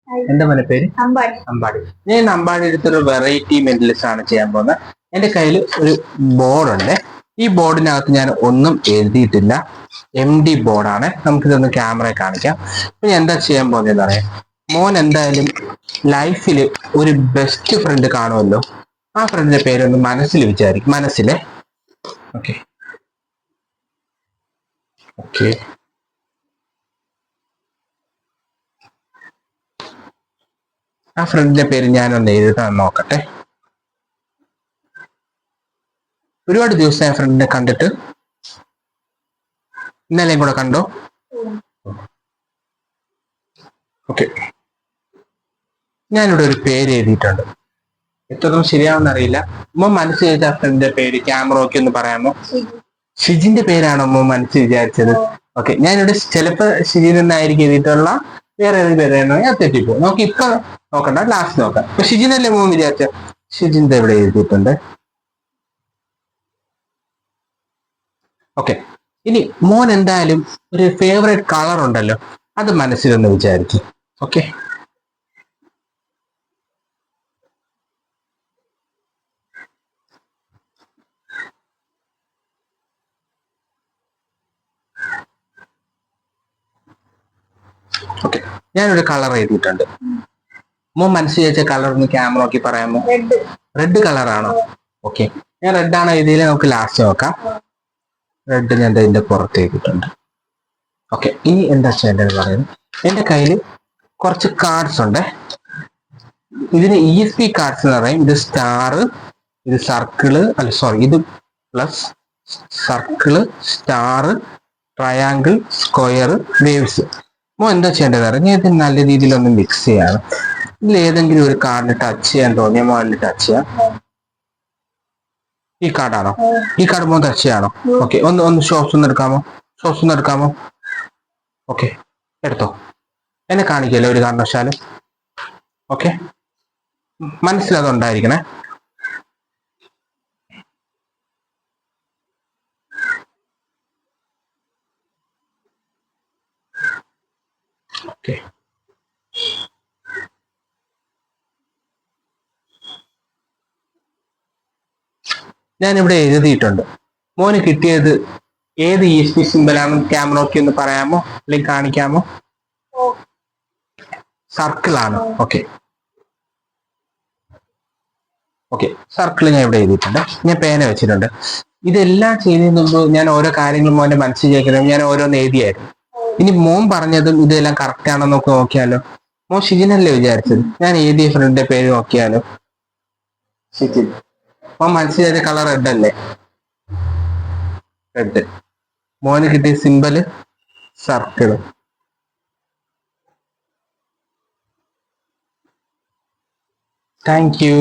എന്റെ മോനെ പേര് അമ്പാടി. ഞാൻ അമ്പാടി എടുത്തൊരു വെറൈറ്റി മെന്റലിസ്റ്റ് ആണ് ചെയ്യാൻ പോകുന്നത്. എന്റെ കയ്യിൽ ഒരു ബോർഡുണ്ട്. ഈ ബോർഡിനകത്ത് ഞാൻ ഒന്നും എഴുതിയിട്ടില്ല. MD ബോർഡാണ്. നമുക്കിതൊന്ന് ക്യാമറ കാണിക്കാം. ഇപ്പൊ ഞാൻ എന്താ ചെയ്യാൻ പോകുന്നതെന്ന് അറിയാം. മോൻ എന്തായാലും ലൈഫിൽ ഒരു ബെസ്റ്റ് ഫ്രണ്ട് കാണുമല്ലോ. ആ ഫ്രണ്ടിന്റെ പേരൊന്ന് മനസ്സിൽ വിചാരിക്കും. മനസ്സിലെ ഓക്കെ ഓക്കെ ആ ഫ്രണ്ടിന്റെ പേര് ഞാനൊന്ന് എഴുതാൻ നോക്കട്ടെ. ഒരുപാട് ദിവസം ആ ഫ്രണ്ടിനെ കണ്ടിട്ട്. ഇന്നലെയും കൂടെ കണ്ടോ? ഓക്കെ, ഞാനിവിടെ ഒരു പേര് എഴുതിയിട്ടുണ്ട്. എത്രത്തോളം ശരിയാവുന്ന അറിയില്ല. ഉമ്മ മനസ്സിൽ വെച്ച ആ ഫ്രണ്ടിന്റെ പേര് ക്യാമറ ഓക്കെ ഒന്ന് പറയാമോ? ഷിജിന്റെ പേരാണോ ഉമ്മ മനസ്സിൽ വിചാരിച്ചത്? ഓക്കെ, ഞാനിവിടെ ചിലപ്പോ ഷിജിൻ എന്നായിരിക്കും എഴുതിയിട്ടുള്ള. വേറെ ഏത് പേരാണോ ഞാൻ തെറ്റിപ്പോ. നമുക്ക് ഇപ്പൊ നോക്കണ്ട, ലാസ്റ്റ് നോക്കാം. ഇപ്പൊ ഷിജിനല്ലേ മോൻ വിചാരിച്ച? ഷിജിന്റെ ഇവിടെ എഴുതിയിട്ടുണ്ട്. ഓക്കെ, ഇനി മോൻ എന്തായാലും ഒരു ഫേവറേറ്റ് കളർ ഉണ്ടല്ലോ, അത് മനസ്സിലൊന്ന് വിചാരിക്കും. ഓക്കെ, ഓക്കെ, ഞാനൊരു കളർ എഴുതിയിട്ടുണ്ട്. മോൻ മനസ്സിൽ വെച്ച കളർ ഒന്ന് ക്യാമറ നോക്കി പറയാമോ? റെഡ് കളറാണോ? ഓക്കെ, ഞാൻ റെഡ് ആണോ എഴുതിയില്ല, നമുക്ക് ലാസ്റ്റ് നോക്കാം. റെഡ് ഞാൻ ഇതിന്റെ പുറത്ത് എഴുതിയിട്ടുണ്ട്. ഓക്കെ, ഇനി എന്താ ചെയ്യേണ്ടത് പറയുന്നത്. എന്റെ കയ്യിൽ കുറച്ച് കാർഡ്സ് ഉണ്ട്. ഇതിന് ESP കാർഡ്സ് എന്ന് പറയും. ഇത് സ്റ്റാർ, ഇത് സർക്കിള്, അല്ല സോറി, ഇത് plus, circle, star, triangle, square, waves. മോ എന്താ ചെയ്യേണ്ടത് അറിയാം. ഞാൻ ഇത് നല്ല രീതിയിൽ ഒന്ന് മിക്സ് ചെയ്യാണ്. ഇതിൽ ഏതെങ്കിലും ഒരു കാർഡിന് ടച്ച് ചെയ്യാൻ തോന്നിയ മോനിൽ ടച്ച് ചെയ്യാം. ഈ കാർഡാണോ? ഈ കാർഡ് മോൻ ടച്ച് ചെയ്യാണോ? ഓക്കെ, ഒന്ന് ഷോപ്സ് ഒന്ന് എടുക്കാമോ? ഷോപ്സ് ഒന്ന് എടുക്കാമോ? ഓക്കെ, എടുത്തോ. എന്നെ കാണിക്കല്ലോ ഒരു കാരണവശാലും. ഓക്കെ, മനസ്സിലതുണ്ടായിരിക്കണേ. ഓക്കെ, ഞാനിവിടെ എഴുതിയിട്ടുണ്ട്. മോന് കിട്ടിയത് ഏത് ESP സിമ്പലാണ്? ക്യാമറ നോക്കി ഒന്ന് പറയാമോ, അല്ലെങ്കിൽ കാണിക്കാമോ? സർക്കിൾ ആണ്. ഓക്കെ ഓക്കെ, സർക്കിൾ ഞാൻ ഇവിടെ എഴുതിയിട്ടുണ്ട്. ഞാൻ പേന വെച്ചിട്ടുണ്ട്. ഇതെല്ലാം ചെയ്യുന്നതിന് മുമ്പ് ഞാൻ ഓരോ കാര്യങ്ങളും മോന്റെ മനസ്സിൽ ചേക്കുന്നത് ഞാൻ ഓരോന്ന് എഴുതിയായിരുന്നു. ഇനി മോൻ പറഞ്ഞതും ഇതെല്ലാം കറക്റ്റ് ആണോ നമുക്ക് നോക്കിയാലോ. മോൻ ഷിജിനല്ലേ വിചാരിച്ചത്? ഞാൻ എഴുതിയ ഫ്രണ്ടിന്റെ പേര് നോക്കിയാലോ. ഷിജിൻ. മോൻ മനസ്സിൽ ചെയ്ത കളർ റെഡ് അല്ലേ? റെഡ്. മോന് കിട്ടിയ സിമ്പല് സർക്കിള്. Thank you.